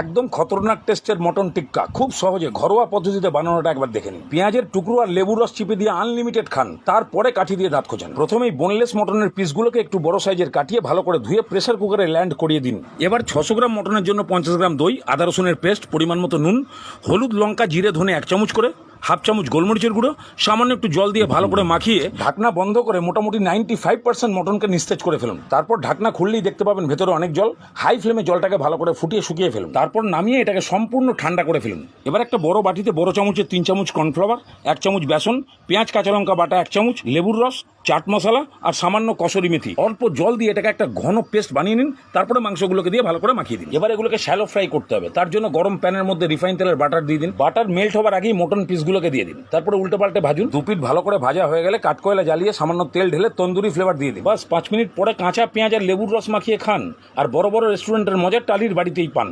একদম খতরনাক টেস্টের মটন টিক্কা খুব সহজে ঘরোয়া পদ্ধতিতে বানানোটা একবার দেখে নিন। পেঁয়াজের টুকরো আর লেবুর রস চিপে দিয়ে আনলিমিটেড খান, তারপরে কাঠি দিয়ে দাঁত খোঁচান। প্রথমেই বোনলেস মটনের পিসগুলোকে একটু বড় সাইজের কাটিয়ে ভালো করে ধুয়ে প্রেসার কুকারে ল্যান্ড করিয়ে দিন। এবার 600 গ্রাম মটনের জন্য 50 গ্রাম দই, আদা রসুনের পেস্ট, পরিমাণ মতো নুন, হলুদ লঙ্কা জিরে ধনে 1 চামচ করে, হাফ চামচ গোলমরিচের গুঁড়ো, সামান্য একটু জল দিয়ে ভালো করে মাখিয়ে ঢাকনা বন্ধ করে মোটামুটি 95% মটনকে নিস্তেজ করে ফেলুন। তারপর ঢাকনা খুললেই দেখতে পাবেন ভেতরে অনেক জল। হাই ফ্লেমে জলটাকে ভালো করে ফুটিয়ে শুকিয়ে ফেলুন। তারপর নামিয়ে এটাকে সম্পূর্ণ ঠান্ডা করে ফেলুন। এবার একটা বড় বাটিতে বড় চামচের 3 চামচ কর্নফ্লাওয়ার, 1 চামচ বেসন, পেঁয়াজ কাঁচা লঙ্কা বাটা 1 চামচ, লেবুর রস, চাট মশলা আর সামান্য কসুরি মেথি, অল্প জল দিয়ে এটাকে একটা ঘন পেস্ট বানিয়ে নিন। তারপরে মাংসগুলোকে দিয়ে ভালো করে মাখিয়ে দিন। এবার এগুলোকে শ্যালো ফ্রাই করতে হবে। তার জন্য গরম প্যানের মধ্যে রিফাইন তেলের বাটার দিয়ে দিন। বাটার মেল্ট হওয়ার আগেই মটন পিসগুলোকে দিয়ে দিন। তারপরে উল্টে পাল্টে ভাজুন। 2 পিঠ ভালো করে ভাজা হয়ে গেলে কাঠকয়লা জ্বালিয়ে সামান্য তেল ঢেলে তন্দুরি ফ্লেভার দিয়ে দিন। বাস 5 মিনিট পরে কাঁচা পেঁয়াজ আর লেবুর রস মাখিয়ে খান। আর বড় বড় রেস্টুরেন্টের মজার টালির বাড়িতেই পান।